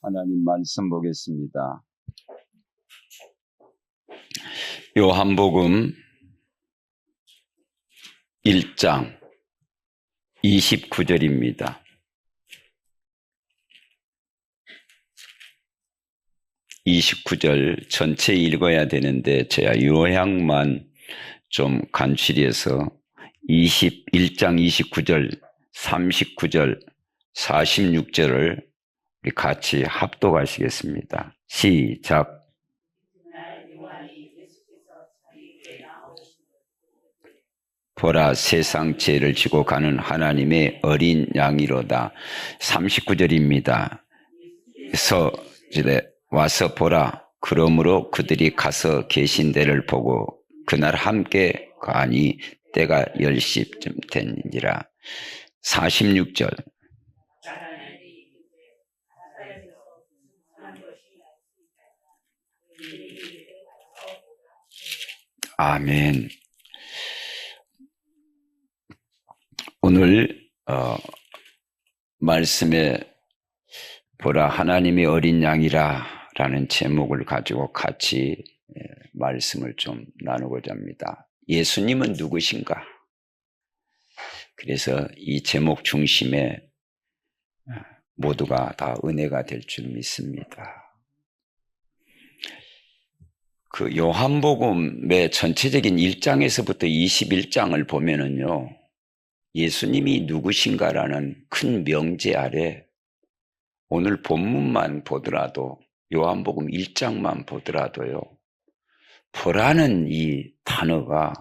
하나님 말씀 보겠습니다. 요한복음 1장 29절입니다. 29절 전체 읽어야 되는데 제가 요약만 좀 간추리 해서 21장 29절, 39절, 46절을 우리 같이 합독하시겠습니다. 시작. 보라, 세상 죄를 지고 가는 하나님의 어린 양이로다. 39절입니다. 와서 보라. 그러므로 그들이 가서 계신 데를 보고 그날 함께 가니 때가 10시쯤 되니라. 46절. 아멘. 오늘 말씀에 보라 하나님의 어린 양이라 라는 제목을 가지고 같이 말씀을 좀 나누고자 합니다. 예수님은 누구신가? 그래서 이 제목 중심에 모두가 다 은혜가 될 줄 믿습니다. 그 요한복음의 전체적인 1장에서부터 21장을 보면은요, 예수님이 누구신가라는 큰 명제 아래 오늘 본문만 보더라도 요한복음 1장만 보더라도요, 보라는 이 단어가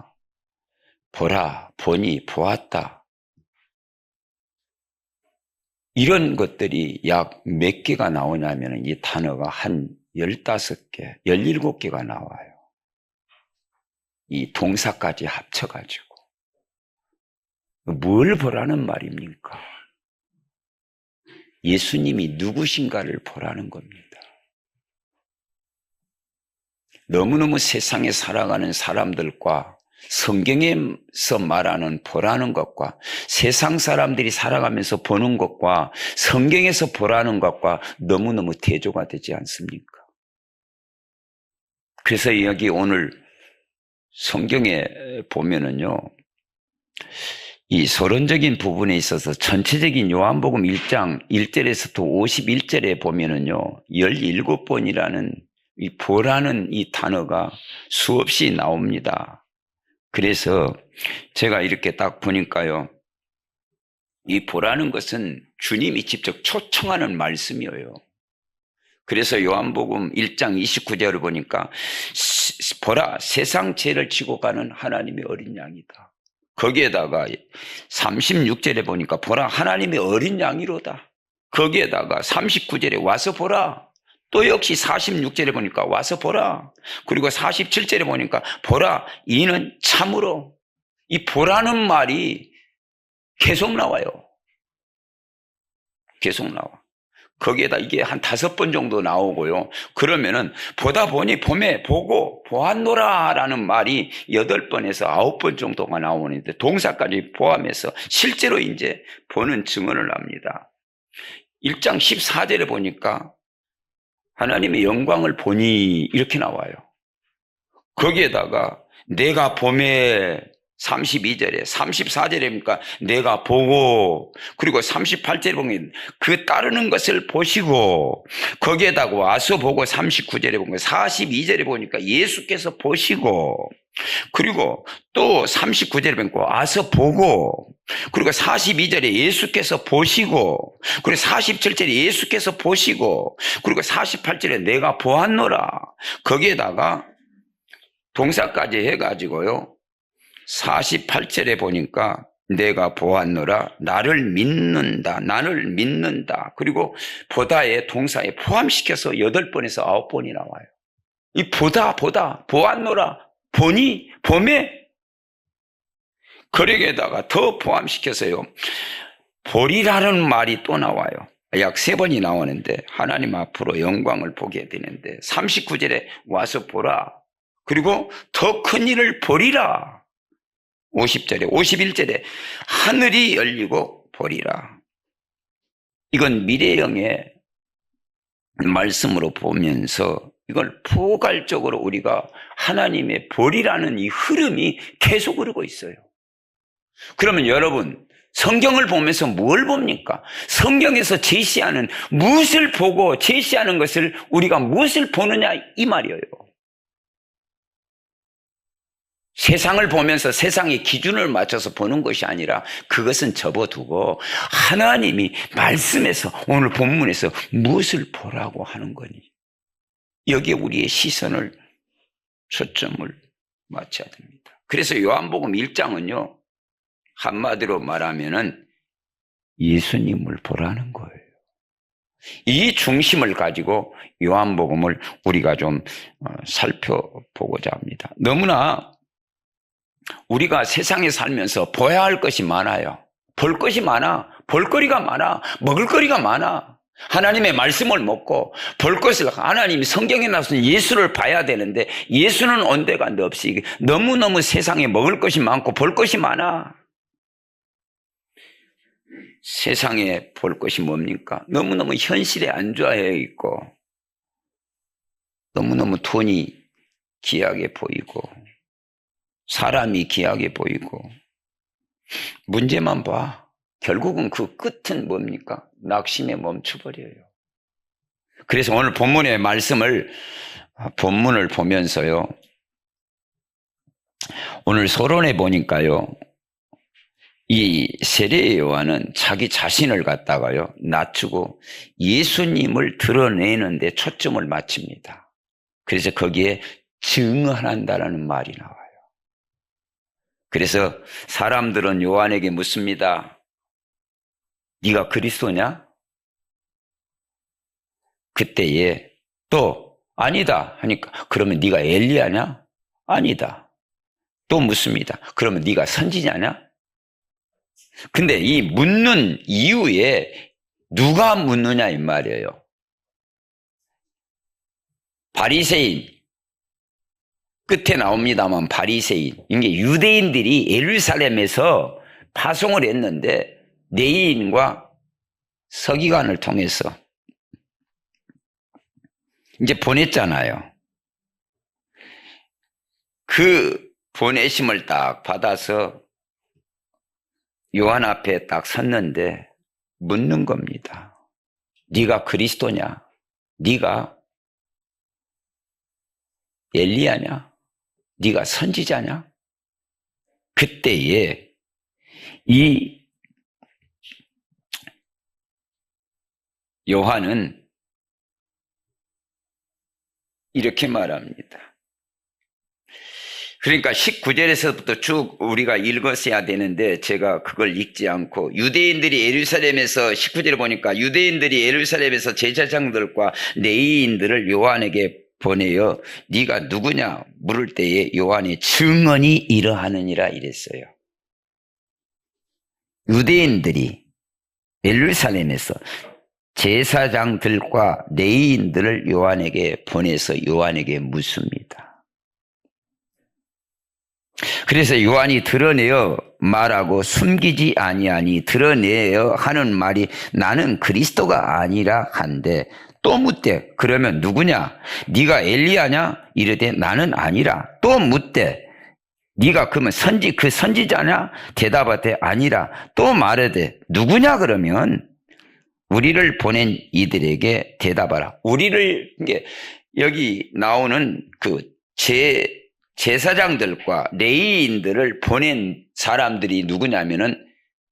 보라, 보니, 보았다 이런 것들이 약 몇 개가 나오냐면 이 단어가 한 15개, 17개가 나와요. 이 동사까지 합쳐가지고. 뭘 보라는 말입니까? 예수님이 누구신가를 보라는 겁니다. 너무너무 세상에 살아가는 사람들과 성경에서 말하는 보라는 것과 세상 사람들이 살아가면서 보는 것과 성경에서 보라는 것과 너무너무 대조가 되지 않습니까? 그래서 여기 오늘 성경에 보면은요, 이 서론적인 부분에 있어서 전체적인 요한복음 1장 1절에서부터 51절에 보면은요, 17번이라는 이 보라는 이 단어가 수없이 나옵니다. 그래서 제가 이렇게 딱 보니까요, 이 보라는 것은 주님이 직접 초청하는 말씀이에요. 그래서 요한복음 1장 29절을 보니까 보라, 세상 죄를 지고 가는 하나님의 어린 양이다. 거기에다가 36절에 보니까 보라, 하나님의 어린 양이로다. 거기에다가 39절에 와서 보라. 또 역시 46절에 보니까 와서 보라. 그리고 47절에 보니까 보라, 이는 참으로. 이 보라는 말이 계속 나와요. 계속 나와. 거기에다 이게 한 5번 정도 나오고요. 그러면은 보다 보니 봄에 보고 보았노라 라는 말이 8번에서 9번 정도가 나오는데 동사까지 포함해서 실제로 이제 보는 증언을 합니다. 1장 14절에 보니까 하나님의 영광을 보니 이렇게 나와요. 거기에다가 내가 봄에 32절에 34절에니까 내가 보고, 그리고 38절에 보면 그 따르는 것을 보시고, 거기에다가 와서 보고 39절에 보면 42절에 보니까 예수께서 보시고, 그리고 또 39절에 보니까 와서 보고, 그리고 42절에 예수께서 보시고, 그리고 47절에 예수께서 보시고, 그리고 48절에 내가 보았노라. 거기에다가 동사까지 해가지고요, 48절에 보니까 내가 보았노라, 나를 믿는다, 나를 믿는다. 그리고 보다의 동사에 포함시켜서 8번에서 9번이 나와요. 이 보다, 보았노라, 보니, 봄에. 거기에다가 더 포함시켜서요, 보리라는 말이 또 나와요. 약 3번이 나오는데 하나님 앞으로 영광을 보게 되는데 39절에 와서 보라. 그리고 더 큰 일을 보리라. 50절에, 51절에 하늘이 열리고 보리라. 이건 미래형의 말씀으로 보면서 이걸 포괄적으로 우리가 하나님의 벌이라는 이 흐름이 계속 흐르고 있어요. 그러면 여러분, 성경을 보면서 뭘 봅니까? 성경에서 제시하는 무엇을 보고 제시하는 것을 우리가 무엇을 보느냐 이 말이에요. 세상을 보면서 세상의 기준을 맞춰서 보는 것이 아니라 그것은 접어두고 하나님이 말씀에서 오늘 본문에서 무엇을 보라고 하는 거니? 여기에 우리의 시선을 초점을 맞춰야 됩니다. 그래서 요한복음 1장은요. 한마디로 말하면은 예수님을 보라는 거예요. 이 중심을 가지고 요한복음을 우리가 좀 살펴보고자 합니다. 너무나 우리가 세상에 살면서 보아야 할 것이 많아요. 볼 것이 많아. 볼거리가 많아. 먹을거리가 많아. 하나님의 말씀을 먹고 볼 것을 하나님이 성경에 나서는 예수를 봐야 되는데 예수는 온데간데 없이 너무너무 세상에 먹을 것이 많고 볼 것이 많아. 세상에 볼 것이 뭡니까? 너무너무 현실에 안주하여 있고 너무너무 돈이 귀하게 보이고 사람이 귀하게 보이고 문제만 봐. 결국은 그 끝은 뭡니까? 낙심에 멈춰버려요. 그래서 오늘 본문의 본문을 보면서요. 오늘 서론에 보니까요. 이 세례 요한은 자기 자신을 갖다가요. 낮추고 예수님을 드러내는 데 초점을 맞춥니다. 그래서 거기에 증언한다라는 말이 나와요. 그래서 사람들은 요한에게 묻습니다. 네가 그리스도냐? 그때에 또 아니다 하니까 그러면 네가 엘리야냐? 아니다. 또 묻습니다. 그러면 네가 선지자냐? 근데 이 묻는 이유에 누가 묻느냐 이 말이에요. 바리새인 끝에 나옵니다만 바리새인 이게 유대인들이 예루살렘에서 파송을 했는데 내인과 서기관을 통해서 이제 보냈잖아요. 그 보내심을 딱 받아서 요한 앞에 딱 섰는데 묻는 겁니다. 네가 그리스도냐? 네가 엘리야냐? 네가 선지자냐? 그때에 이 요한은 이렇게 말합니다. 그러니까 19절에서부터 쭉 우리가 읽었어야 되는데 제가 그걸 읽지 않고 유대인들이 예루살렘에서 19절에 보니까 유대인들이 예루살렘에서 제사장들과 레위인들을 요한에게 보내어 네가 누구냐 물을 때에 요한의 증언이 이러하느니라 이랬어요. 유대인들이 예루살렘에서 제사장들과 레위인들을 요한에게 보내서 요한에게 묻습니다. 그래서 요한이 드러내어 말하고 숨기지 아니하니 드러내어 하는 말이 나는 그리스도가 아니라 한데 또 묻되 그러면 누구냐? 네가 엘리야냐? 이르되 나는 아니라. 또 묻되 네가 그러면 선지자냐? 대답하되 아니라. 또 말하되 누구냐 그러면 우리를 보낸 이들에게 대답하라. 우리를 이게 여기 나오는 그 제사장들과 레위인들을 보낸 사람들이 누구냐면은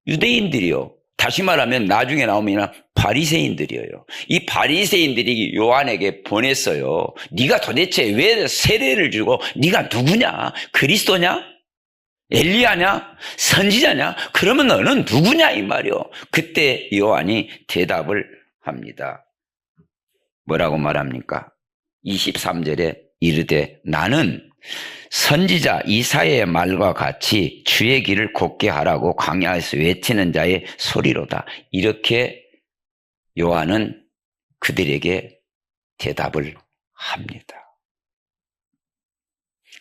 유대인들이요. 다시 말하면 나중에 나오면 바리새인들이에요. 이 바리새인들이 요한에게 보냈어요. 네가 도대체 왜 세례를 주고 네가 누구냐? 그리스도냐? 엘리야냐? 선지자냐? 그러면 너는 누구냐 이 말이요. 그때 요한이 대답을 합니다. 뭐라고 말합니까? 23절에 이르되 나는 선지자 이사야의 말과 같이 주의 길을 곧게 하라고 광야에서 외치는 자의 소리로다. 이렇게 요한은 그들에게 대답을 합니다.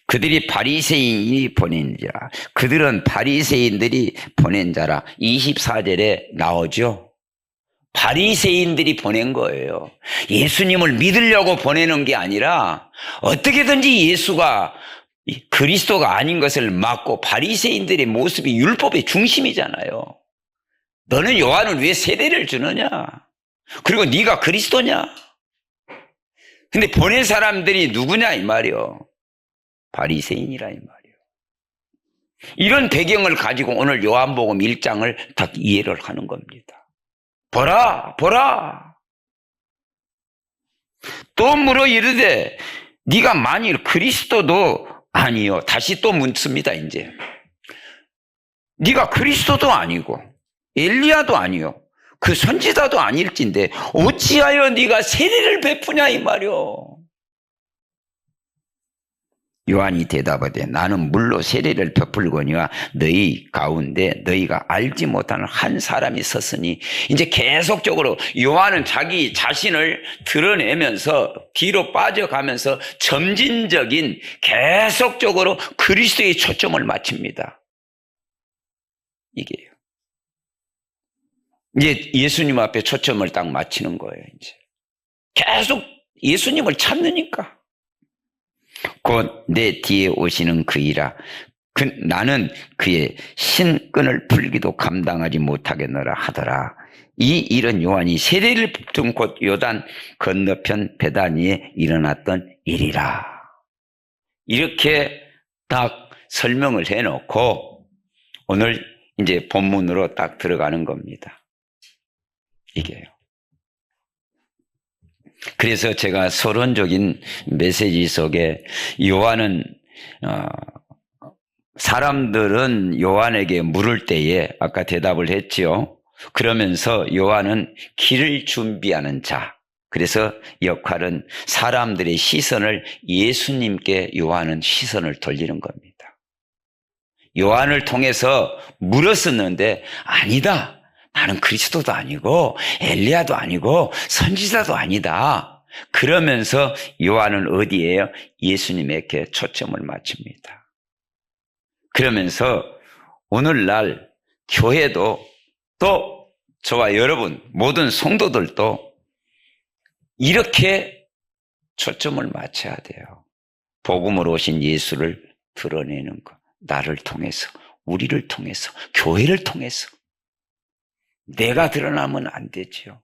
그들이 바리새인이 보낸 자라. 그들은 바리새인들이 보낸 자라. 24절에 나오죠. 바리새인들이 보낸 거예요. 예수님을 믿으려고 보내는 게 아니라 어떻게든지 예수가 그리스도가 아닌 것을 막고, 바리새인들의 모습이 율법의 중심이잖아요. 너는 요한은 왜 세례를 주느냐? 그리고 네가 그리스도냐? 근데 보낸 사람들이 누구냐 이 말이요. 바리새인이라 이 말이요. 이런 배경을 가지고 오늘 요한복음 1장을 딱 이해를 하는 겁니다. 보라, 보라. 또 물어 이르되 네가 만일 그리스도도 아니요. 다시 또 묻습니다. 이제 네가 그리스도도 아니고 엘리야도 아니요, 그 선지자도 아닐진데 어찌하여 네가 세례를 베푸냐 이 말이요. 요한이 대답하되 나는 물로 세례를 베풀거니와 너희 가운데 너희가 알지 못하는 한 사람이 섰으니, 이제 계속적으로 요한은 자기 자신을 드러내면서 뒤로 빠져가면서 점진적인 계속적으로 그리스도의 초점을 맞춥니다. 이게요. 이제 예수님 앞에 초점을 딱 맞추는 거예요. 이제 계속 예수님을 찾느니까. 곧 내 뒤에 오시는 그이라. 나는 그의 신끈을 풀기도 감당하지 못하겠노라 하더라. 이 일은 요한이 세례를 둔 곳 요단 건너편 베다니에 일어났던 일이라. 이렇게 딱 설명을 해놓고 오늘 이제 본문으로 딱 들어가는 겁니다. 이게요. 그래서 제가 서론적인 메시지 속에 요한은 사람들은 요한에게 물을 때에 아까 대답을 했지요. 그러면서 요한은 길을 준비하는 자. 그래서 역할은 사람들의 시선을 예수님께 요한은 시선을 돌리는 겁니다. 요한을 통해서 물었었는데 아니다. 나는 그리스도도 아니고 엘리야도 아니고 선지자도 아니다. 그러면서 요한은 어디에요? 예수님에게 초점을 맞춥니다. 그러면서 오늘날 교회도 또 저와 여러분 모든 성도들도 이렇게 초점을 맞춰야 돼요. 복음으로 오신 예수를 드러내는 것. 나를 통해서, 우리를 통해서, 교회를 통해서. 내가 드러나면 안 되죠.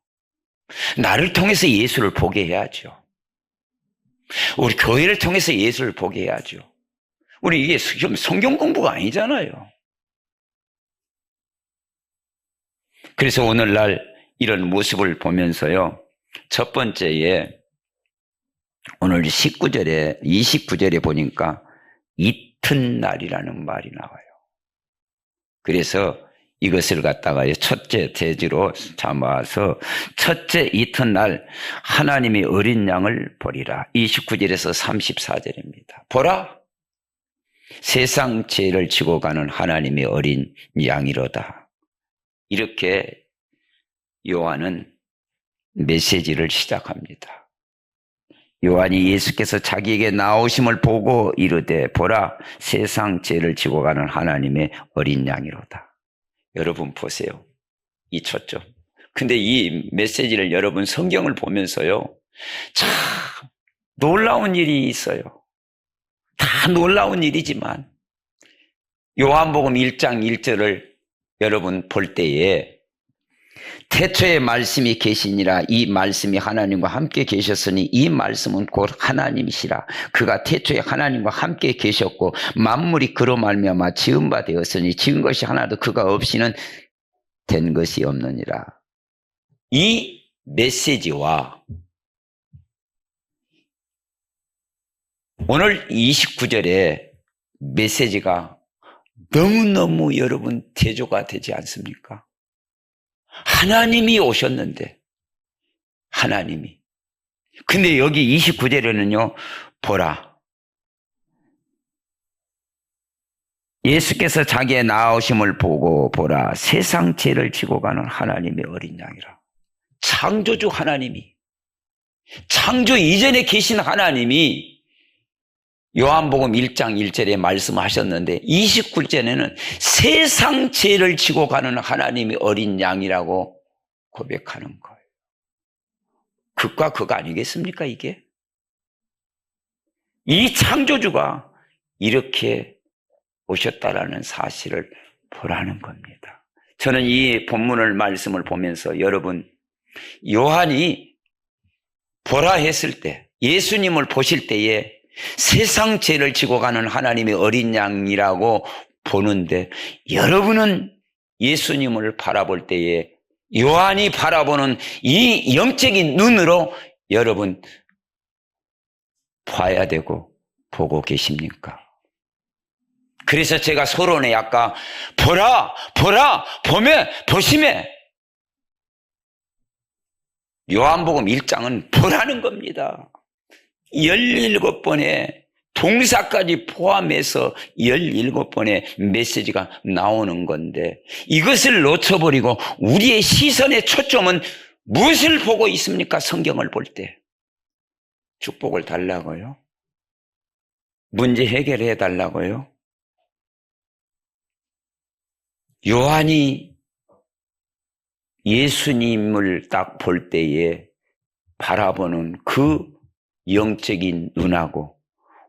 나를 통해서 예수를 보게 해야죠. 우리 교회를 통해서 예수를 보게 해야죠. 우리 이게 성경 공부가 아니잖아요. 그래서 오늘날 이런 모습을 보면서요, 첫 번째에 오늘 29절에 보니까 이튿날이라는 말이 나와요. 그래서 이것을 갖다가 첫째 대지로 잡아서 첫째 이튿날 하나님이 어린 양을 보리라. 29절에서 34절입니다. 보라, 세상 죄를 지고 가는 하나님의 어린 양이로다. 이렇게 요한은 메시지를 시작합니다. 요한이 예수께서 자기에게 나오심을 보고 이르되 보라, 세상 죄를 지고 가는 하나님의 어린 양이로다. 여러분 보세요. 이 초점. 근데 이 메시지를 여러분 성경을 보면서요, 참 놀라운 일이 있어요. 다 놀라운 일이지만 요한복음 1장 1절을 여러분 볼 때에 태초에 말씀이 계시니라. 이 말씀이 하나님과 함께 계셨으니 이 말씀은 곧 하나님이시라. 그가 태초에 하나님과 함께 계셨고 만물이 그로 말미암아 지은 바 되었으니 지은 것이 하나도 그가 없이는 된 것이 없느니라. 이 메시지와 오늘 29절의 메시지가 너무너무 여러분 대조가 되지 않습니까? 하나님이 오셨는데, 하나님이. 근데 여기 29절에는요, 보라. 예수께서 자기의 나오심을 보고 보라. 세상 죄를 지고 가는 하나님의 어린 양이라. 창조주 하나님이, 창조 이전에 계신 하나님이 요한복음 1장 1절에 말씀하셨는데 29절에는 세상 죄를 지고 가는 하나님이 어린 양이라고 고백하는 거예요. 극과 극 아니겠습니까, 이게? 이 창조주가 이렇게 오셨다라는 사실을 보라는 겁니다. 저는 이 본문을 말씀을 보면서 여러분, 요한이 보라 했을 때, 예수님을 보실 때에 세상 죄를 지고 가는 하나님의 어린 양이라고 보는데, 여러분은 예수님을 바라볼 때에 요한이 바라보는 이 영적인 눈으로 여러분 봐야 되고 보고 계십니까? 그래서 제가 서론에 아까 보라, 보라, 보심에 요한복음 1장은 보라는 겁니다. 17번의 동사까지 포함해서 17번의 메시지가 나오는 건데, 이것을 놓쳐버리고 우리의 시선의 초점은 무엇을 보고 있습니까? 성경을 볼 때. 축복을 달라고요? 문제 해결해 달라고요? 요한이 예수님을 딱 볼 때에 바라보는 그 영적인 눈하고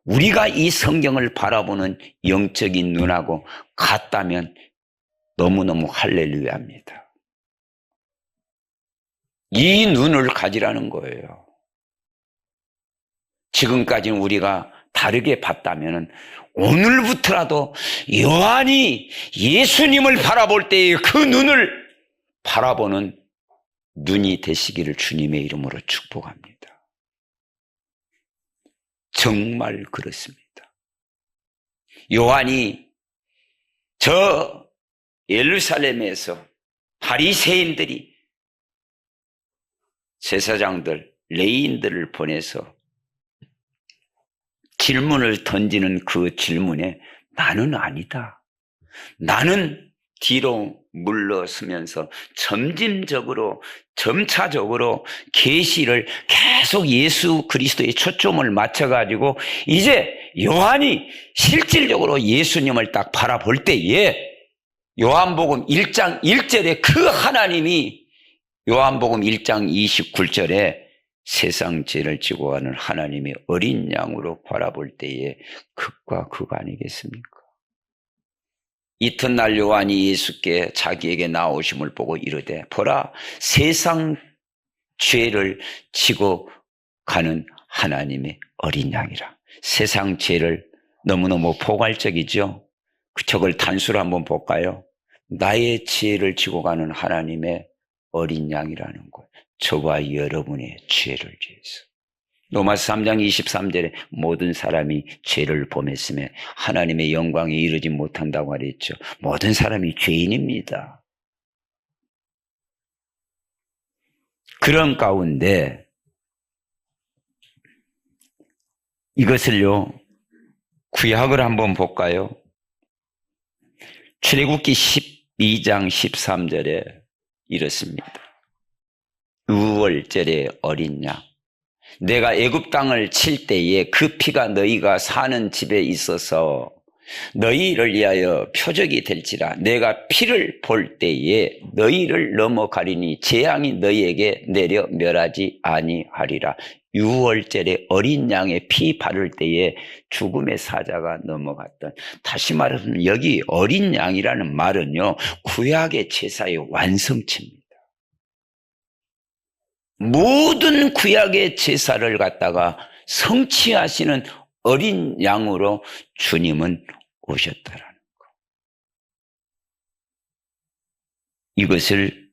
우리가 이 성경을 바라보는 영적인 눈하고 같다면 너무너무 할렐루야입니다. 이 눈을 가지라는 거예요. 지금까지는 우리가 다르게 봤다면 오늘부터라도 요한이 예수님을 바라볼 때의 그 눈을 바라보는 눈이 되시기를 주님의 이름으로 축복합니다. 정말 그렇습니다. 요한이 저 예루살렘에서 바리새인들이 제사장들, 레위인들을 보내서 질문을 던지는 그 질문에 나는 아니다. 나는 뒤로 물러서면서 점차적으로 계시를 계속 예수 그리스도의 초점을 맞춰가지고 이제 요한이 실질적으로 예수님을 딱 바라볼 때에 요한복음 1장 1절에 그 하나님이 요한복음 1장 29절에 세상 죄를 지고 가는 하나님의 어린 양으로 바라볼 때에 극과 극 아니겠습니까? 이튿날 요한이 예수께 자기에게 나오심을 보고 이르되 보라 세상 죄를 지고 가는 하나님의 어린 양이라. 세상 죄를 너무너무 포괄적이죠. 저걸 단수로 한번 볼까요? 나의 죄를 지고 가는 하나님의 어린 양이라는 것. 저와 여러분의 죄를 위해서. 로마서 3장 23절에 모든 사람이 죄를 범했음에 하나님의 영광에 이르지 못한다고 말했죠. 모든 사람이 죄인입니다. 그런 가운데 이것을요, 구약을 한번 볼까요? 출애굽기 12장 13절에 이렇습니다. 유월절의 어린 양, 내가 애굽 땅을 칠 때에 그 피가 너희가 사는 집에 있어서 너희를 위하여 표적이 될지라. 내가 피를 볼 때에 너희를 넘어가리니 재앙이 너희에게 내려 멸하지 아니하리라. 유월절에 어린 양의 피 바를 때에 죽음의 사자가 넘어갔던, 다시 말하면 여기 어린 양이라는 말은요, 구약의 제사의 완성체입니다. 모든 구약의 제사를 갖다가 성취하시는 어린 양으로 주님은 오셨다라는 것. 이것을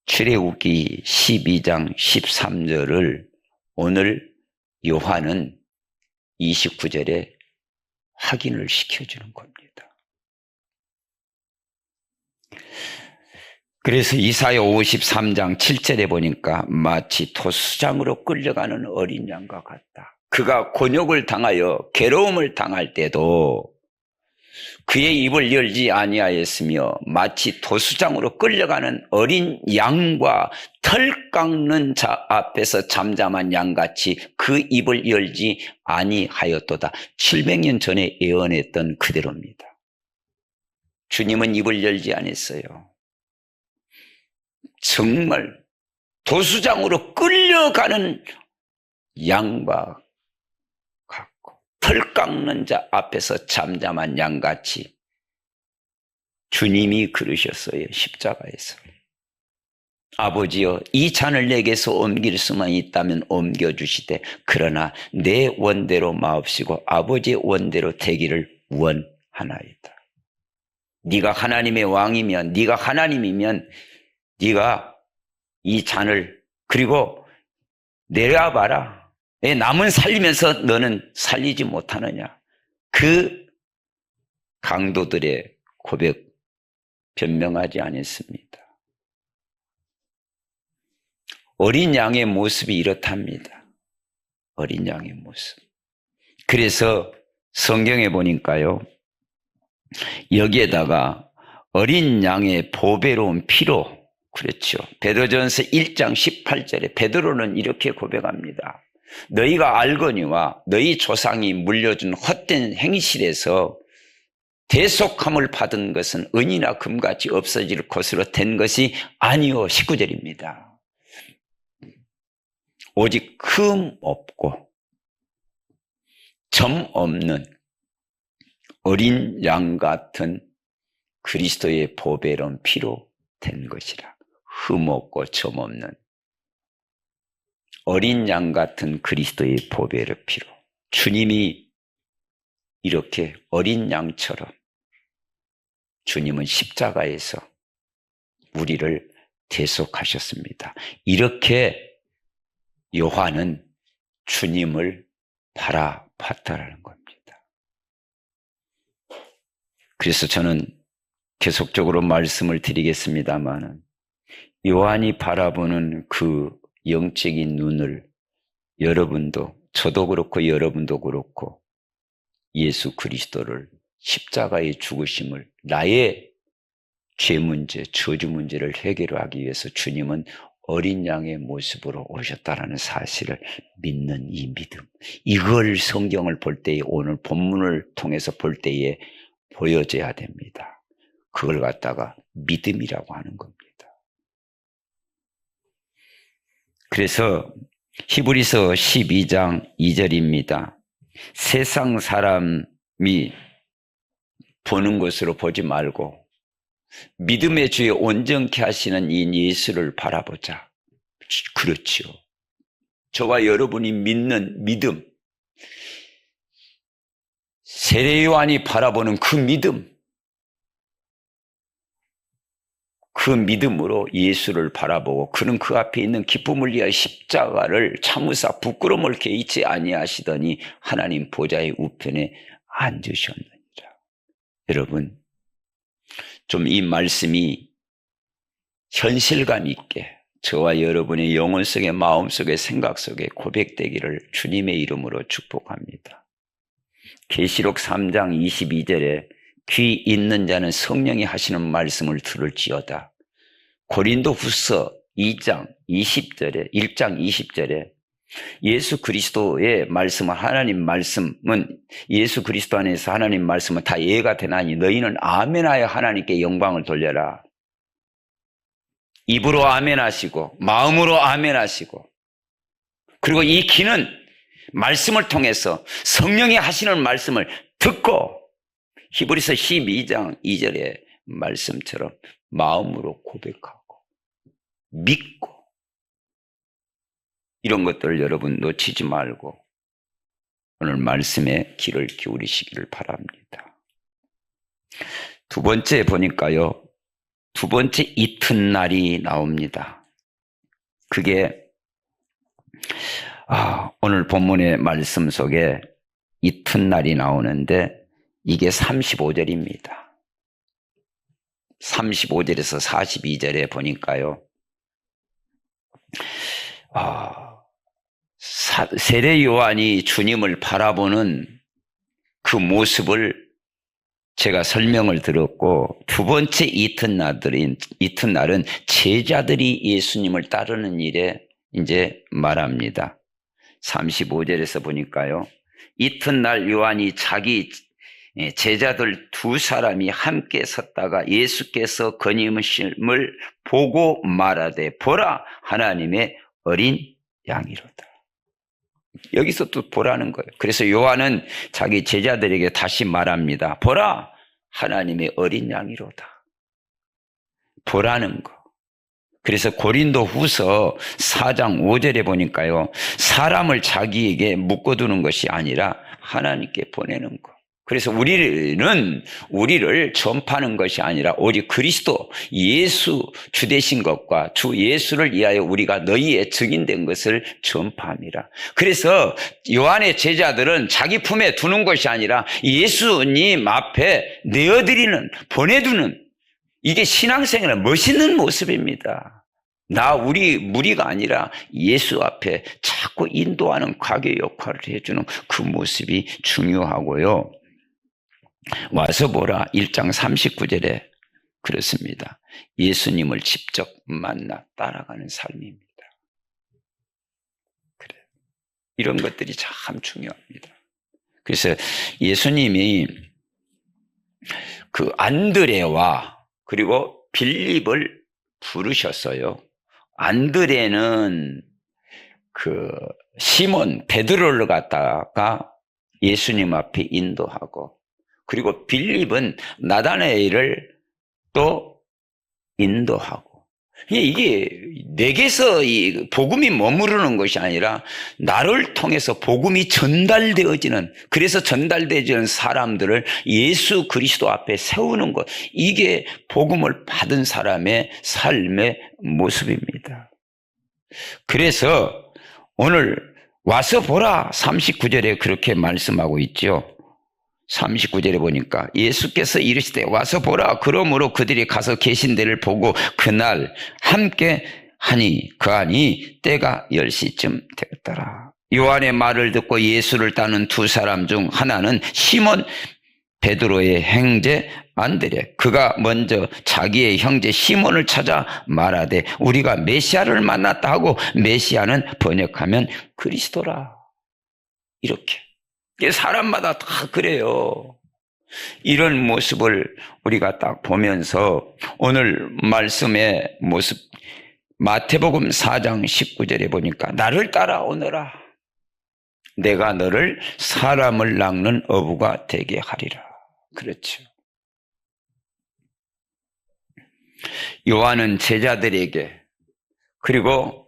출애굽기 12장 13절을 오늘 요한은 29절에 확인을 시켜주는 겁니다. 그래서 이사야 53장 7절에 보니까 마치 토수장으로 끌려가는 어린 양과 같다. 그가 곤욕을 당하여 괴로움을 당할 때도 그의 입을 열지 아니하였으며 마치 도수장으로 끌려가는 어린 양과 털 깎는 자 앞에서 잠잠한 양같이 그 입을 열지 아니하였도다. 700년 전에 예언했던 그대로입니다. 주님은 입을 열지 않았어요. 정말 도수장으로 끌려가는 양과 같고 털 깎는 자 앞에서 잠잠한 양같이 주님이 그러셨어요. 십자가에서. 아버지여, 이 잔을 내게서 옮길 수만 있다면 옮겨주시되 그러나 내 원대로 마옵시고 아버지의 원대로 되기를 원하나이다. 네가 하나님의 왕이면, 네가 하나님이면 네가 이 잔을 그리고 내려봐라. 내 남은 살리면서 너는 살리지 못하느냐. 그 강도들의 고백 변명하지 않았습니다. 어린 양의 모습이 이렇답니다. 어린 양의 모습. 그래서 성경에 보니까요, 여기에다가 어린 양의 보배로운 피로, 그렇죠. 베드로전서 1장 18절에 베드로는 이렇게 고백합니다. 너희가 알거니와 너희 조상이 물려준 헛된 행실에서 대속함을 받은 것은 은이나 금같이 없어질 것으로 된 것이 아니요. 19절입니다. 오직 흠 없고 점 없는 어린 양 같은 그리스도의 보배로운 피로 된 것이라. 흠 없고 점 없는 어린 양 같은 그리스도의 보배로운 피로. 주님이 이렇게 어린 양처럼 주님은 십자가에서 우리를 대속하셨습니다. 이렇게 요한은 주님을 바라봤다라는 겁니다. 그래서 저는 계속적으로 말씀을 드리겠습니다만 요한이 바라보는 그 영적인 눈을 여러분도, 저도 그렇고 여러분도 그렇고 예수 그리스도를 십자가의 죽으심을 나의 죄 문제, 저주 문제를 해결하기 위해서 주님은 어린 양의 모습으로 오셨다라는 사실을 믿는 이 믿음. 이걸 성경을 볼 때에, 오늘 본문을 통해서 볼 때에 보여져야 됩니다. 그걸 갖다가 믿음이라고 하는 겁니다. 그래서 히브리서 12장 2절입니다. 세상 사람이 보는 것으로 보지 말고 믿음의 주에 온전케 하시는 이 예수를 바라보자. 그렇죠. 저와 여러분이 믿는 믿음, 세례 요한이 바라보는 그 믿음, 그 믿음으로 예수를 바라보고 그는 그 앞에 있는 기쁨을 위하여 십자가를 참으사 부끄러움을 개의치 아니하시더니 하나님 보좌의 우편에 앉으셨느니라. 여러분, 좀 이 말씀이 현실감 있게 저와 여러분의 영혼 속에, 마음 속에, 생각 속에 고백되기를 주님의 이름으로 축복합니다. 계시록 3장 22절에 귀 있는 자는 성령이 하시는 말씀을 들을지어다. 고린도 후서 2장 20절에, 1장 20절에 예수 그리스도의 말씀은, 하나님 말씀은, 예수 그리스도 안에서 하나님 말씀은 다 이해가 되나니 너희는 아멘하여 하나님께 영광을 돌려라. 입으로 아멘하시고 마음으로 아멘하시고, 그리고 이 귀는 말씀을 통해서 성령이 하시는 말씀을 듣고 히브리서 12장 2절의 말씀처럼 마음으로 고백하고 믿고, 이런 것들을 여러분 놓치지 말고 오늘 말씀에 귀를 기울이시기를 바랍니다. 두 번째 보니까요, 두 번째 이튿날이 나옵니다. 그게 오늘 본문의 말씀 속에 이튿날이 나오는데 이게 35절입니다. 35절에서 42절에 보니까요, 세례 요한이 주님을 바라보는 그 모습을 제가 설명을 들었고, 두 번째 이튿날은 제자들이 예수님을 따르는 일에 이제 말합니다. 35절에서 보니까요, 이튿날 요한이 자기 제자들 두 사람이 함께 섰다가 예수께서 거니심을 보고 말하되 보라 하나님의 어린 양이로다. 여기서 또 보라는 거예요. 그래서 요한은 자기 제자들에게 다시 말합니다. 보라 하나님의 어린 양이로다. 보라는 거. 그래서 고린도 후서 4장 5절에 보니까요, 사람을 자기에게 묶어두는 것이 아니라 하나님께 보내는 거. 그래서 우리를 전파하는 것이 아니라 오직 그리스도 예수 주 되신 것과 주 예수를 위하여 우리가 너희의 증인된 것을 전파합니다. 그래서 요한의 제자들은 자기 품에 두는 것이 아니라 예수님 앞에 내어드리는, 보내두는, 이게 신앙생활의 멋있는 모습입니다. 우리 무리가 아니라 예수 앞에 자꾸 인도하는 가교 역할을 해주는 그 모습이 중요하고요. 와서 보라 1장 39절에 그렇습니다. 예수님을 직접 만나 따라가는 삶입니다. 그래. 이런 것들이 참 중요합니다. 그래서 예수님이 그 안드레와 그리고 빌립을 부르셨어요. 안드레는 그 시몬 베드로를 갖다가 예수님 앞에 인도하고, 그리고 빌립은 나다나엘을 또 인도하고, 이게 내게서 이 복음이 머무르는 것이 아니라 나를 통해서 복음이 전달되어지는, 그래서 전달되어지는 사람들을 예수 그리스도 앞에 세우는 것, 이게 복음을 받은 사람의 삶의 모습입니다. 그래서 오늘 와서 보라 39절에 그렇게 말씀하고 있죠. 39절에 보니까 예수께서 이르시되 와서 보라. 그러므로 그들이 가서 계신 데를 보고 그날 함께 하니 그하니 때가 10시쯤 되었더라. 요한의 말을 듣고 예수를 따르는 두 사람 중 하나는 시몬 베드로의 형제 안드레, 그가 먼저 자기의 형제 시몬을 찾아 말하되 우리가 메시아를 만났다 하고, 메시아는 번역하면 그리스도라. 이렇게 사람마다 다 그래요. 이런 모습을 우리가 딱 보면서 오늘 말씀의 모습, 마태복음 4장 19절에 보니까 나를 따라오너라. 내가 너를 사람을 낚는 어부가 되게 하리라. 그렇죠. 요한은 제자들에게, 그리고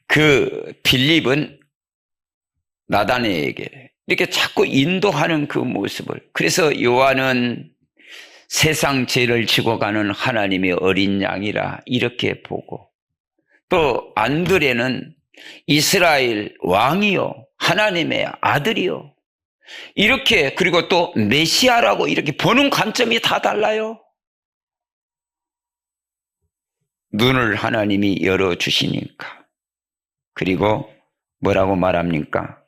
그 빌립은 나다나엘에게 이렇게 자꾸 인도하는 그 모습을, 그래서 요한은 세상 죄를 지고 가는 하나님의 어린 양이라 이렇게 보고, 또 안드레는 이스라엘 왕이요 하나님의 아들이요 이렇게, 그리고 또 메시아라고 이렇게 보는 관점이 다 달라요. 눈을 하나님이 열어주시니까. 그리고 뭐라고 말합니까?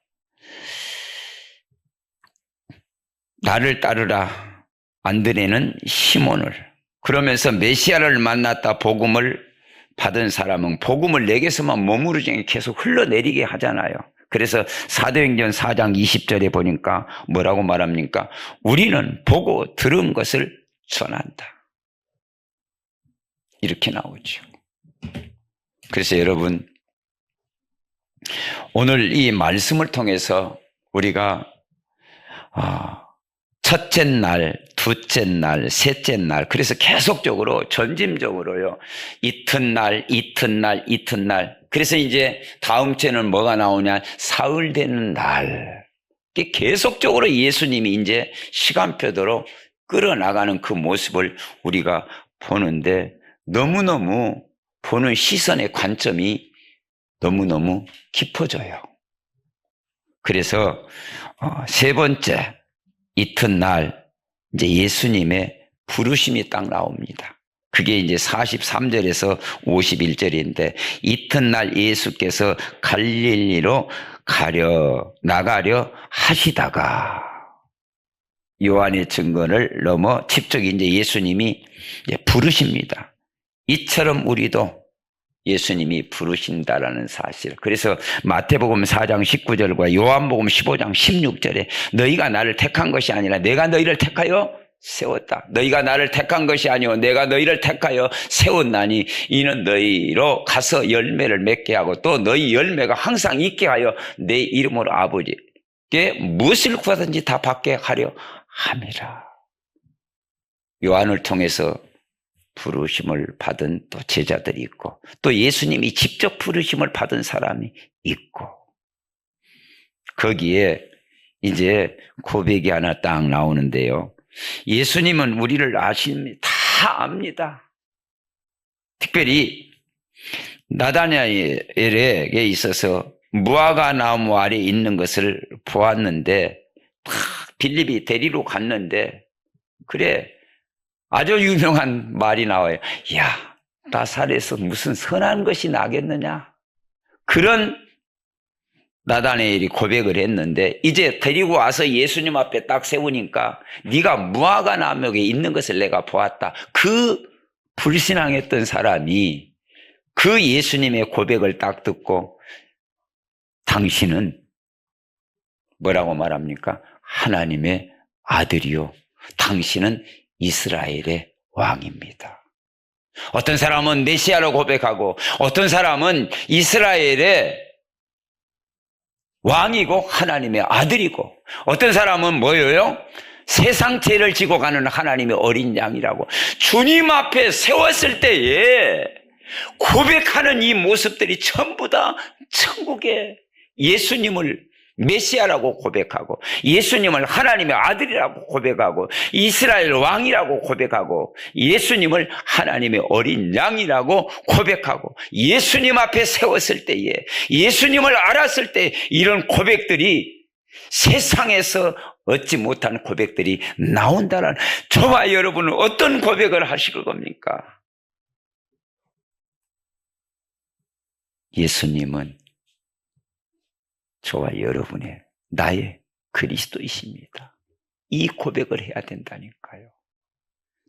나를 따르라. 안드레는 시몬을, 그러면서 메시아를 만났다 복음을 받은 사람은 복음을 내게서만 머무르지 않게 계속 흘러내리게 하잖아요. 그래서 사도행전 4장 20절에 보니까 뭐라고 말합니까? 우리는 보고 들은 것을 전한다. 이렇게 나오죠. 그래서 여러분, 오늘 이 말씀을 통해서 우리가 첫째 날, 둘째 날, 셋째 날, 그래서 계속적으로 전짐적으로요, 이튿날, 그래서 이제 다음 주에는 뭐가 나오냐, 사흘 되는 날, 계속적으로 예수님이 이제 시간표대로 끌어나가는 그 모습을 우리가 보는데, 너무너무 보는 시선의 관점이 너무너무 깊어져요. 그래서 세 번째, 이튿날 이제 예수님의 부르심이 딱 나옵니다. 그게 이제 43절에서 51절인데, 이튿날 예수께서 갈릴리로 나가려 하시다가, 요한의 증거를 넘어 직접 이제 예수님이 부르십니다. 이처럼 우리도 예수님이 부르신다라는 사실. 그래서 마태복음 4장 19절과 요한복음 15장 16절에 너희가 나를 택한 것이 아니라 내가 너희를 택하여 세웠다. 너희가 나를 택한 것이 아니오 내가 너희를 택하여 세웠나니 이는 너희로 가서 열매를 맺게 하고 또 너희 열매가 항상 있게 하여 내 이름으로 아버지께 무엇을 구하든지 다 받게 하려 함이라. 요한을 통해서 부르심을 받은 또 제자들이 있고 또 예수님이 직접 부르심을 받은 사람이 있고 거기에 이제 고백이 하나 딱 나오는데요. 예수님은 우리를 아십니다. 다 압니다. 특별히 나다나엘에게 있어서 무화과 나무 아래 있는 것을 보았는데 빌립이 데리러 갔는데 그래 아주 유명한 말이 나와요. 야, 나사렛에서 무슨 선한 것이 나겠느냐? 그런 나다나엘이 고백을 했는데 이제 데리고 와서 예수님 앞에 딱 세우니까 네가 무화과 나무에 있는 것을 내가 보았다. 그 불신앙했던 사람이 그 예수님의 고백을 딱 듣고 당신은 뭐라고 말합니까? 하나님의 아들이요. 당신은 이스라엘의 왕입니다. 어떤 사람은 메시아로 고백하고 어떤 사람은 이스라엘의 왕이고 하나님의 아들이고 어떤 사람은 뭐예요? 세상 죄를 지고 가는 하나님의 어린 양이라고 주님 앞에 세웠을 때에 고백하는 이 모습들이 전부 다 천국의 예수님을 메시아라고 고백하고 예수님을 하나님의 아들이라고 고백하고 이스라엘 왕이라고 고백하고 예수님을 하나님의 어린 양이라고 고백하고 예수님 앞에 세웠을 때에 예수님을 알았을 때 이런 고백들이 세상에서 얻지 못한 고백들이 나온다는 저와 여러분은 어떤 고백을 하실 겁니까? 예수님은 저와 여러분의 나의 그리스도이십니다. 이 고백을 해야 된다니까요.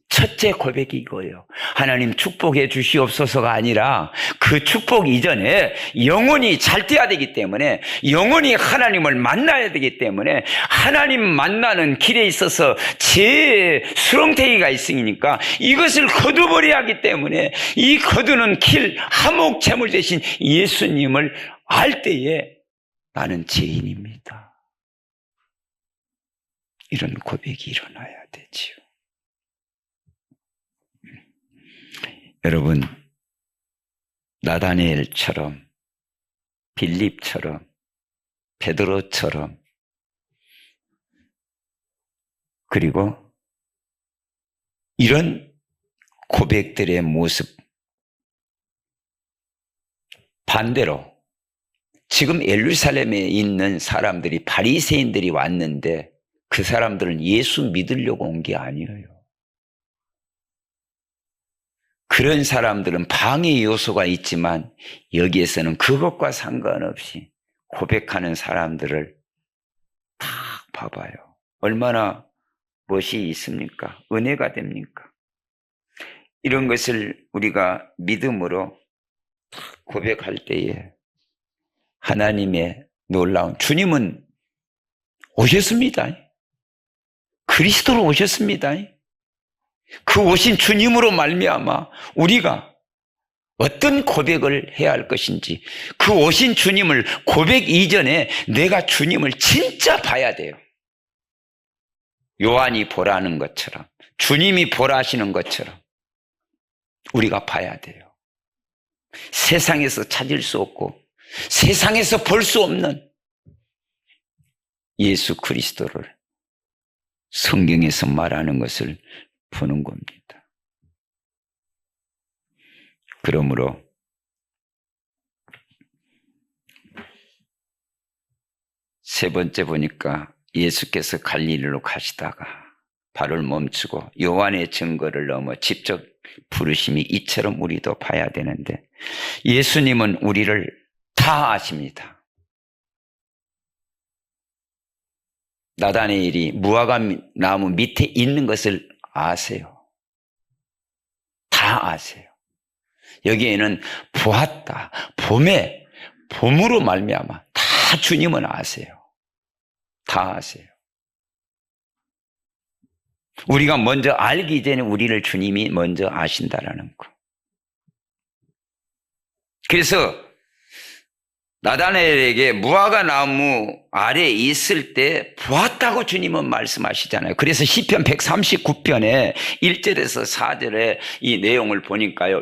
첫째 고백이 이거예요. 하나님 축복해 주시옵소서가 아니라 그 축복 이전에 영혼이 잘 돼야 되기 때문에 영혼이 하나님을 만나야 되기 때문에 하나님 만나는 길에 있어서 제 수렁태기가 있으니까 이것을 거두버려야 하기 때문에 이 거두는 길 하목 제물 대신 예수님을 알 때에 나는 죄인입니다. 이런 고백이 일어나야 되지요. 여러분, 나다니엘처럼 빌립처럼 베드로처럼 그리고 이런 고백들의 모습 반대로 지금 예루살렘에 있는 사람들이 바리새인들이 왔는데 그 사람들은 예수 믿으려고 온 게 아니에요. 그런 사람들은 방해 요소가 있지만 여기에서는 그것과 상관없이 고백하는 사람들을 딱 봐봐요. 얼마나 멋이 있습니까? 은혜가 됩니까? 이런 것을 우리가 믿음으로 고백할 때에 하나님의 놀라운 주님은 오셨습니다. 그리스도로 오셨습니다. 그 오신 주님으로 말미암아 우리가 어떤 고백을 해야 할 것인지 그 오신 주님을 고백 이전에 내가 주님을 진짜 봐야 돼요. 요한이 보라는 것처럼 주님이 보라 하시는 것처럼 우리가 봐야 돼요. 세상에서 찾을 수 없고 세상에서 볼 수 없는 예수 그리스도를 성경에서 말하는 것을 보는 겁니다. 그러므로 세 번째 보니까 예수께서 갈릴리로 가시다가 발을 멈추고 요한의 증거를 넘어 직접 부르심이 이처럼 우리도 봐야 되는데 예수님은 우리를 다 아십니다. 나다니엘이 무화과 나무 밑에 있는 것을 아세요. 다 아세요. 여기에는 보았다. 봄으로 말미암아 다 주님은 아세요. 다 아세요. 우리가 먼저 알기 전에 우리를 주님이 먼저 아신다라는 거. 그래서 나다나엘에게 무화과 나무 아래에 있을 때 보았다고 주님은 말씀하시잖아요. 그래서 시편 139편에 1절에서 4절에 이 내용을 보니까요.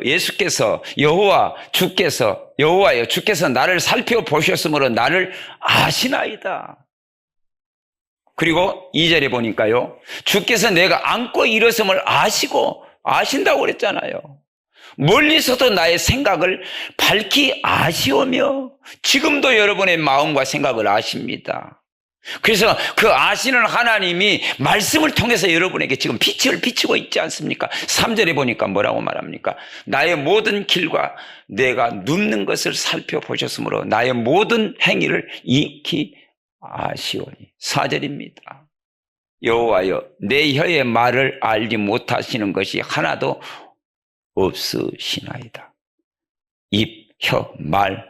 여호와여 주께서 나를 살펴보셨으므로 나를 아시나이다. 그리고 2절에 보니까요. 주께서 내가 안고 일어섬을 아신다고 그랬잖아요. 멀리서도 나의 생각을 밝히 아시오며 지금도 여러분의 마음과 생각을 아십니다. 그래서 그 아시는 하나님이 말씀을 통해서 여러분에게 지금 빛을 비추고 있지 않습니까? 3절에 보니까 뭐라고 말합니까? 나의 모든 길과 내가 눕는 것을 살펴보셨으므로 나의 모든 행위를 익히 아시오니. 4절입니다. 여호와여 내 혀의 말을 알지 못하시는 것이 하나도 없으시나이다. 입, 혀, 말,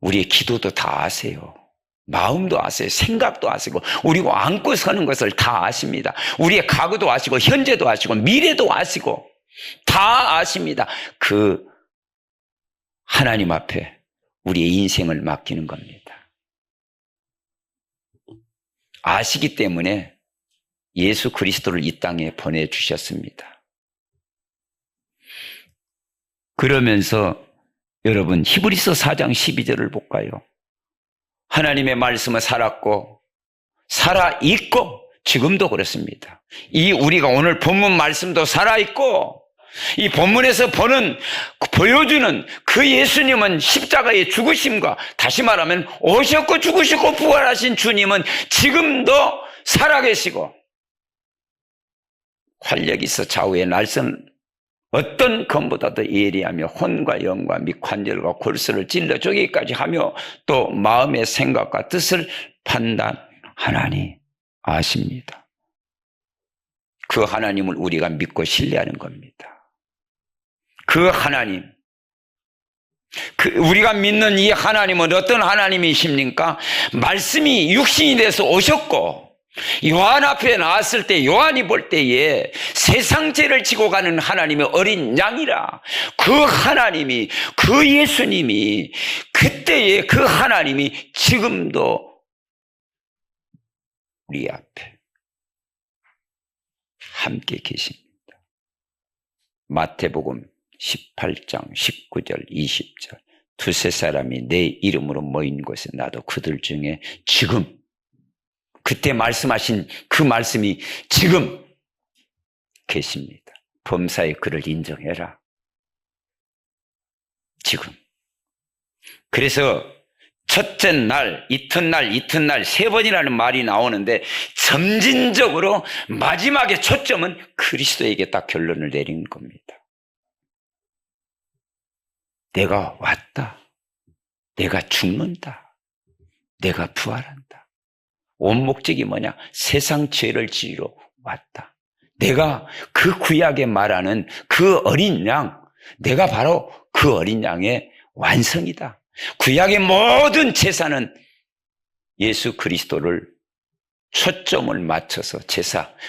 우리의 기도도 다 아세요. 마음도 아세요. 생각도 아시고 우리가 안고 서는 것을 다 아십니다. 우리의 과거도 아시고 현재도 아시고 미래도 아시고 다 아십니다. 그 하나님 앞에 우리의 인생을 맡기는 겁니다. 아시기 때문에 예수 그리스도를 이 땅에 보내주셨습니다. 그러면서 여러분 히브리서 4장 12절을 볼까요? 하나님의 말씀은 살았고 살아있고 지금도 그렇습니다. 이 우리가 오늘 본문 말씀도 살아있고 이 본문에서 보여주는 그 예수님은 십자가의 죽으심과 다시 말하면 오셨고 죽으시고 부활하신 주님은 지금도 살아계시고 활력 있어 좌우에 날선 어떤 검보다도 예리하며 혼과 영과 및 관절과 골수를 찔러 쪼개기까지 하며 또 마음의 생각과 뜻을 판단하나니 아십니다. 그 하나님을 우리가 믿고 신뢰하는 겁니다. 그 하나님, 우리가 믿는 이 하나님은 어떤 하나님이십니까? 말씀이 육신이 돼서 오셨고 요한 앞에 나왔을 때 요한이 볼 때에 세상 죄를 지고 가는 하나님의 어린 양이라. 그 하나님이, 그 예수님이, 그때의 그 하나님이 지금도 우리 앞에 함께 계십니다. 마태복음 18장 19절 20절 두세 사람이 내 이름으로 모인 곳에 나도 그들 중에 지금 그때 말씀하신 그 말씀이 지금 계십니다. 범사의 그를 인정해라. 지금. 그래서 첫째 날, 이튿날 세 번이라는 말이 나오는데 점진적으로 마지막에 초점은 그리스도에게 딱 결론을 내리는 겁니다. 내가 왔다. 내가 죽는다. 내가 부활한다. 온 목적이 뭐냐? 세상 죄를 지으러 왔다. 내가 그 구약에 말하는 그 어린 양, 내가 바로 그 어린 양의 완성이다. 구약의 모든 제사는 예수 그리스도를 초점을 맞춰서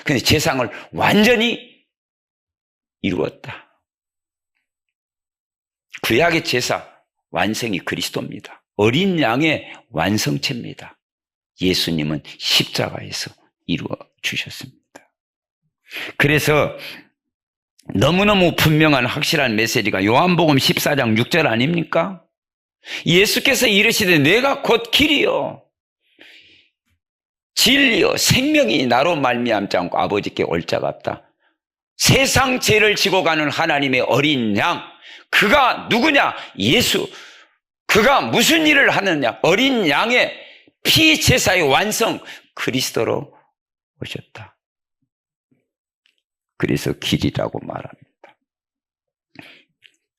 근데 제상을 완전히 이루었다. 구약의 제사 완성이 그리스도입니다. 어린 양의 완성체입니다. 예수님은 십자가에서 이루어 주셨습니다. 그래서 너무너무 분명한 확실한 메시지가 요한복음 14장 6절 아닙니까? 예수께서 이르시되 내가 곧 길이요 진리요 생명이 나로 말미암지 않고 아버지께 올 자가 없다. 세상 죄를 지고 가는 하나님의 어린 양, 그가 누구냐? 예수. 그가 무슨 일을 하느냐? 어린 양의 피제사의 완성 그리스도로 오셨다. 그래서 길이라고 말합니다.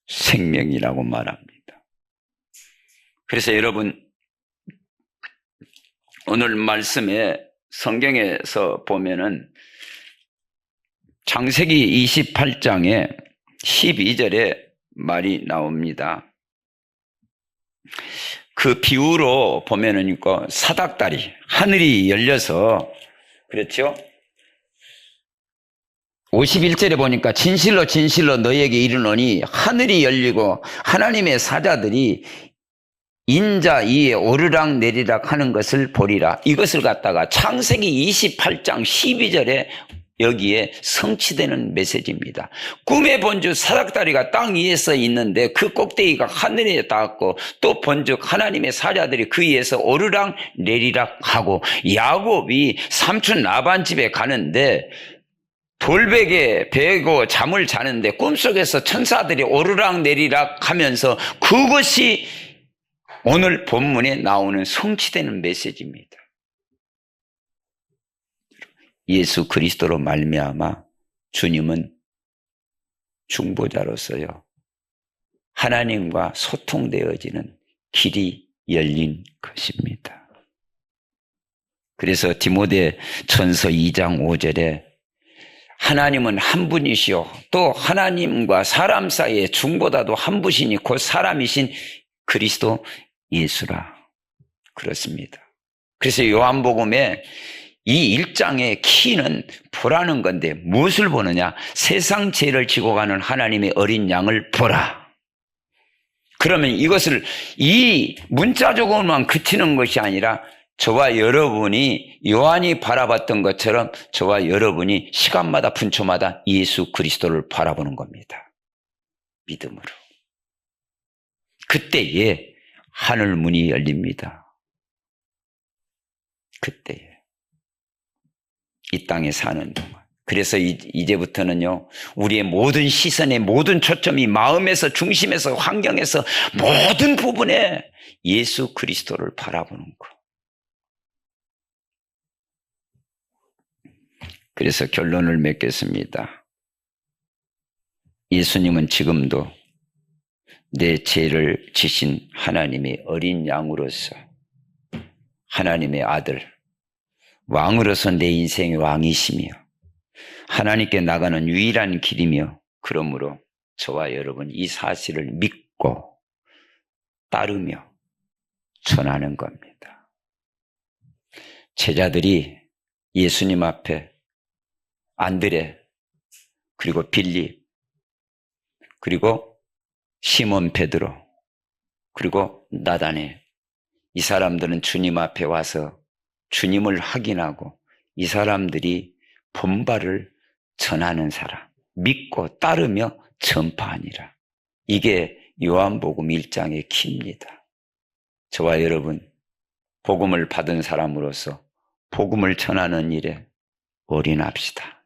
생명이라고 말합니다. 그래서 여러분 오늘 말씀에 성경에서 보면은 창세기 28장에 12절에 말이 나옵니다. 그 비유로 보면은 사닥다리, 하늘이 열려서, 그렇죠? 51절에 보니까 진실로 진실로 너희에게 이르노니 하늘이 열리고 하나님의 사자들이 인자 위에 오르락 내리락 하는 것을 보리라. 이것을 갖다가 창세기 28장 12절에 여기에 성취되는 메시지입니다. 꿈에 본즉 사닥다리가 땅 위에서 있는데 그 꼭대기가 하늘에 닿았고 또 본즉 하나님의 사자들이 그 위에서 오르락 내리락 하고 야곱이 삼촌 라반 집에 가는데 돌베개 베고 잠을 자는데 꿈속에서 천사들이 오르락 내리락 하면서 그것이 오늘 본문에 나오는 성취되는 메시지입니다. 예수 그리스도로 말미암아 주님은 중보자로서요 하나님과 소통되어지는 길이 열린 것입니다. 그래서 디모데 전서 2장 5절에 하나님은 한 분이시요 또 하나님과 사람 사이에 중보자도 한 분이시니 곧 사람이신 그리스도 예수라. 그렇습니다. 그래서 요한복음에 이 1장의 키는 보라는 건데 무엇을 보느냐? 세상 죄를 지고 가는 하나님의 어린 양을 보라. 그러면 이것을 이 문자적으로만 그치는 것이 아니라 저와 여러분이 요한이 바라봤던 것처럼 저와 여러분이 시간마다 분초마다 예수 그리스도를 바라보는 겁니다. 믿음으로. 그때에 하늘 문이 열립니다. 그때에. 이 땅에 사는 동안. 그래서 이제부터는요, 우리의 모든 시선의 모든 초점이 마음에서, 중심에서, 환경에서 모든 부분에 예수 그리스도를 바라보는 것. 그래서 결론을 맺겠습니다. 예수님은 지금도 내 죄를 지신 하나님의 어린 양으로서 하나님의 아들, 왕으로서 내 인생의 왕이시며 하나님께 나가는 유일한 길이며 그러므로 저와 여러분 이 사실을 믿고 따르며 전하는 겁니다. 제자들이 예수님 앞에 안드레 그리고 빌립 그리고 시몬 베드로 그리고 나다네 이 사람들은 주님 앞에 와서 주님을 확인하고 이 사람들이 본바를 전하는 사람, 믿고 따르며 전파하니라. 이게 요한복음 1장의 키입니다. 저와 여러분, 복음을 받은 사람으로서 복음을 전하는 일에 올인합시다.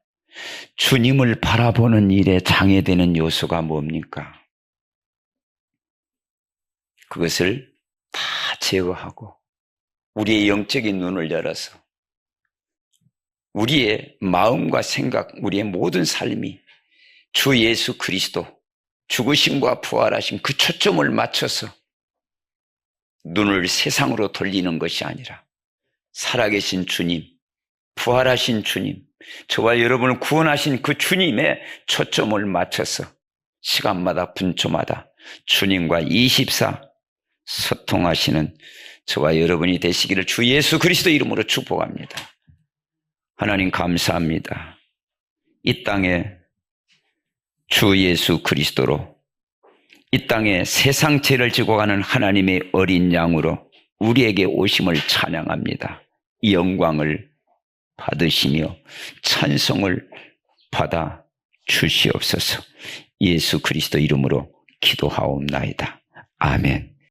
주님을 바라보는 일에 장애되는 요소가 뭡니까? 그것을 다 제거하고 우리의 영적인 눈을 열어서 우리의 마음과 생각, 우리의 모든 삶이 주 예수 그리스도 죽으심과 부활하심 그 초점을 맞춰서 눈을 세상으로 돌리는 것이 아니라 살아계신 주님, 부활하신 주님, 저와 여러분을 구원하신 그 주님의 초점을 맞춰서 시간마다 분초마다 주님과 24 소통하시는 저와 여러분이 되시기를 주 예수 그리스도 이름으로 축복합니다. 하나님 감사합니다. 이 땅에 주 예수 그리스도로 이 땅에 세상 죄를 지고 가는 하나님의 어린 양으로 우리에게 오심을 찬양합니다. 이 영광을 받으시며 찬송을 받아 주시옵소서. 예수 그리스도 이름으로 기도하옵나이다. 아멘.